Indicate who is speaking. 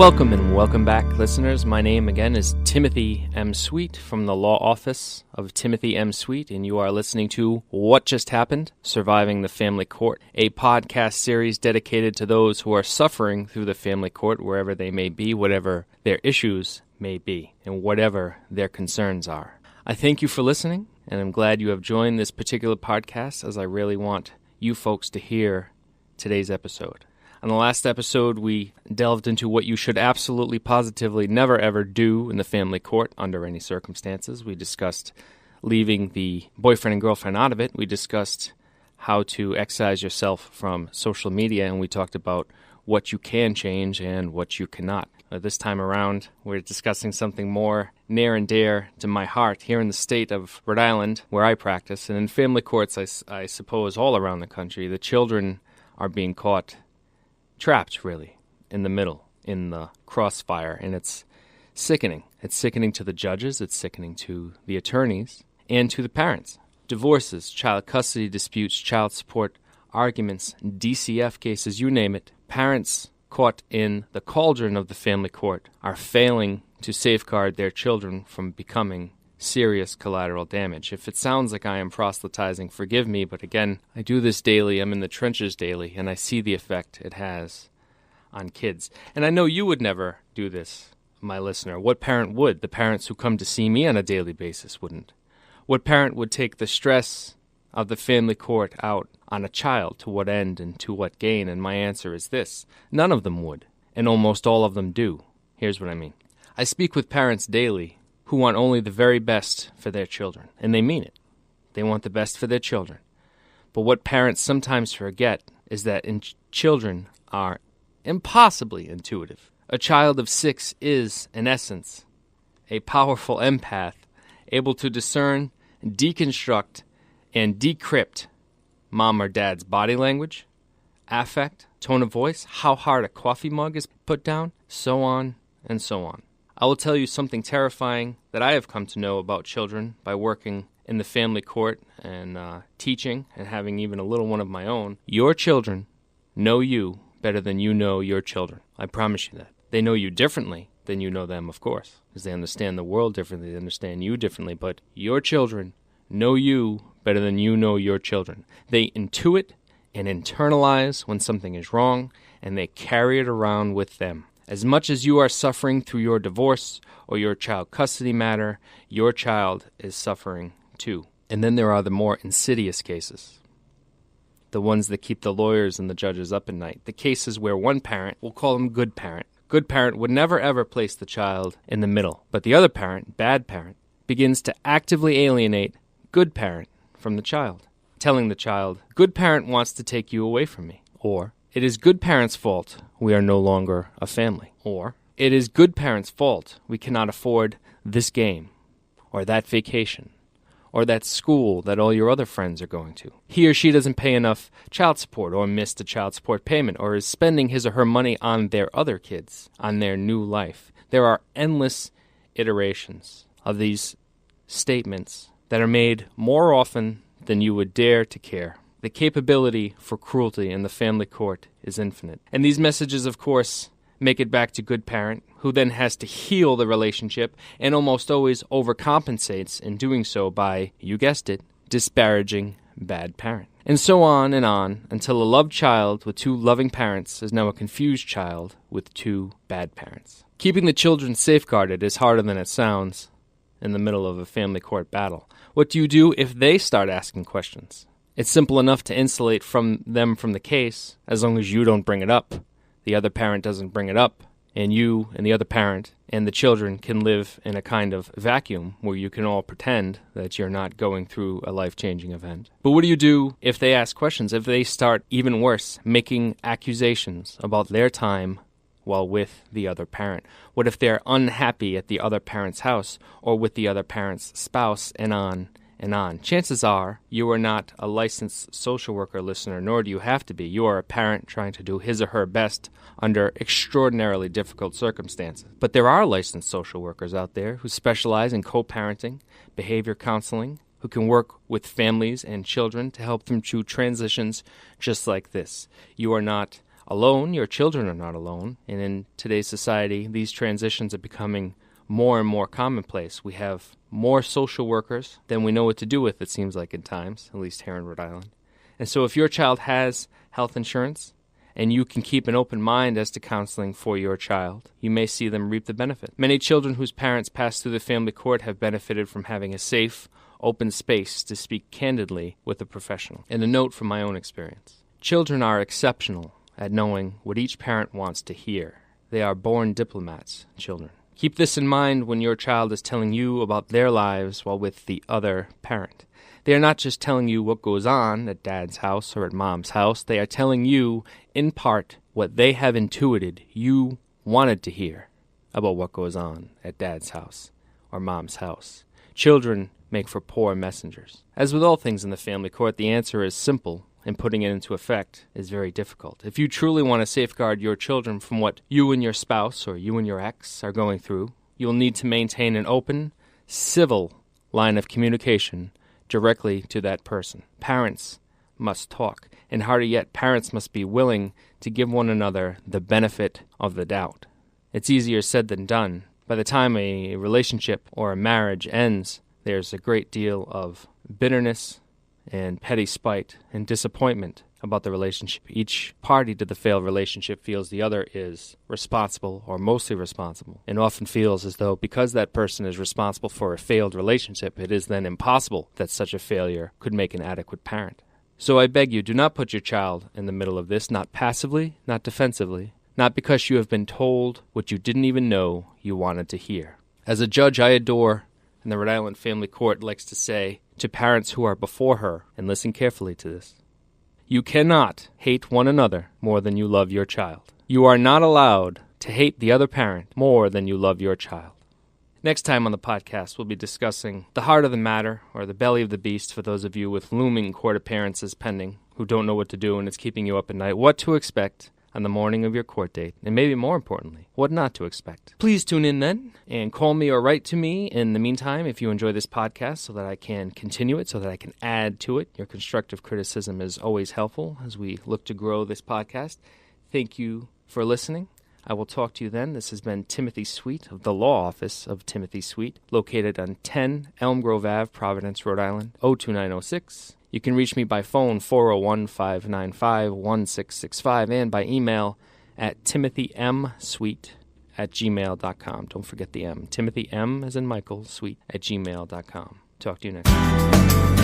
Speaker 1: Welcome and welcome back, listeners. My name again is Timothy M. Sweet from the Law Office of Timothy M. Sweet, and you are listening to What Just Happened? Surviving the Family Court, a podcast series dedicated to those who are suffering through the family court, wherever they may be, whatever their issues may be, and whatever their concerns are. I thank you for listening, and I'm glad you have joined this particular podcast, as I really want you folks to hear today's episode. On the last episode, we delved into what you should absolutely, positively never ever do in the family court under any circumstances. We discussed leaving the boyfriend and girlfriend out of it. We discussed how to excise yourself from social media, and we talked about what you can change and what you cannot. This time around, we're discussing something more near and dear to my heart here in the state of Rhode Island, where I practice. And in family courts, I suppose all around the country, the children are being caught trapped, really, in the middle, in the crossfire, and it's sickening. It's sickening to the judges, it's sickening to the attorneys, and to the parents. Divorces, child custody disputes, child support arguments, DCF cases, you name it. Parents caught in the cauldron of the family court are failing to safeguard their children from becoming serious collateral damage. If it sounds like I am proselytizing, forgive me, but again, I do this daily, I'm in the trenches daily, and I see the effect it has on kids. And I know you would never do this, my listener. What parent would? The parents who come to see me on a daily basis wouldn't. What parent would take the stress of the family court out on a child? To what end and to what gain? And my answer is this: none of them would, and almost all of them do. Here's what I mean. I speak with parents daily who want only the very best for their children, and they mean it. They want the best for their children. But what parents sometimes forget is that children are impossibly intuitive. A child of 6 is, in essence, a powerful empath, able to discern, deconstruct, and decrypt mom or dad's body language, affect, tone of voice, how hard a coffee mug is put down, so on and so on. I will tell you something terrifying that I have come to know about children by working in the family court and teaching and having even a little one of my own. Your children know you better than you know your children. I promise you that. They know you differently than you know them, of course, because they understand the world differently, they understand you differently, but your children know you better than you know your children. They intuit and internalize when something is wrong, and they carry it around with them. As much as you are suffering through your divorce or your child custody matter, your child is suffering too. And then there are the more insidious cases, the ones that keep the lawyers and the judges up at night, the cases where one parent, we'll call him good parent would never ever place the child in the middle, but the other parent, bad parent, begins to actively alienate good parent from the child, telling the child, good parent wants to take you away from me, or it is good parent's fault we are no longer a family. Or, it is good parent's fault we cannot afford this game, or that vacation, or that school that all your other friends are going to. He or she doesn't pay enough child support, or missed a child support payment, or is spending his or her money on their other kids, on their new life. There are endless iterations of these statements that are made more often than you would dare to care. The capability for cruelty in the family court is infinite. And these messages, of course, make it back to good parent, who then has to heal the relationship and almost always overcompensates in doing so by, you guessed it, disparaging bad parent. And so on until a loved child with 2 loving parents is now a confused child with 2 bad parents. Keeping the children safeguarded is harder than it sounds in the middle of a family court battle. What do you do if they start asking questions? It's simple enough to insulate them from the case, as long as you don't bring it up. The other parent doesn't bring it up, and you and the other parent and the children can live in a kind of vacuum where you can all pretend that you're not going through a life-changing event. But what do you do if they ask questions, if they start, even worse, making accusations about their time while with the other parent? What if they're unhappy at the other parent's house or with the other parent's spouse, and on and on? Chances are you are not a licensed social worker, listener, nor do you have to be. You are a parent trying to do his or her best under extraordinarily difficult circumstances. But there are licensed social workers out there who specialize in co-parenting, behavior counseling, who can work with families and children to help them through transitions just like this. You are not alone, your children are not alone. And in today's society, these transitions are becoming more and more commonplace. We have more social workers than we know what to do with, it seems like in times, at least here in Rhode Island. And so if your child has health insurance, and you can keep an open mind as to counseling for your child, you may see them reap the benefit. Many children whose parents passed through the family court have benefited from having a safe, open space to speak candidly with a professional. And a note from my own experience. Children are exceptional at knowing what each parent wants to hear. They are born diplomats, children. Keep this in mind when your child is telling you about their lives while with the other parent. They are not just telling you what goes on at dad's house or at mom's house. They are telling you, in part, what they have intuited you wanted to hear about what goes on at dad's house or mom's house. Children make for poor messengers. As with all things in the family court, the answer is simple, and putting it into effect is very difficult. If you truly want to safeguard your children from what you and your spouse or you and your ex are going through, you'll need to maintain an open, civil line of communication directly to that person. Parents must talk, and harder yet, parents must be willing to give one another the benefit of the doubt. It's easier said than done. By the time a relationship or a marriage ends, there's a great deal of bitterness and petty spite and disappointment about the relationship. Each party to the failed relationship feels the other is responsible or mostly responsible, and often feels as though because that person is responsible for a failed relationship, it is then impossible that such a failure could make an adequate parent. So I beg you, do not put your child in the middle of this, not passively, not defensively, not because you have been told what you didn't even know you wanted to hear. As a judge I adore, and the Rhode Island Family Court likes to say to parents who are before her, and listen carefully to this, you cannot hate one another more than you love your child. You are not allowed to hate the other parent more than you love your child. Next time on the podcast, we'll be discussing the heart of the matter, or the belly of the beast, for those of you with looming court appearances pending, who don't know what to do and it's keeping you up at night, what to expect on the morning of your court date, and maybe more importantly, what not to expect. Please tune in then, and call me or write to me in the meantime if you enjoy this podcast so that I can continue it, so that I can add to it. Your constructive criticism is always helpful as we look to grow this podcast. Thank you for listening. I will talk to you then. This has been Timothy Sweet of the Law Office of Timothy Sweet, located on 10 Elm Grove Ave, Providence, Rhode Island, 02906. You can reach me by phone, 401-595-1665, and by email at timothymsweet@gmail.com. Don't forget the M. Timothy M as in Michael, Sweet at gmail.com. Talk to you next time.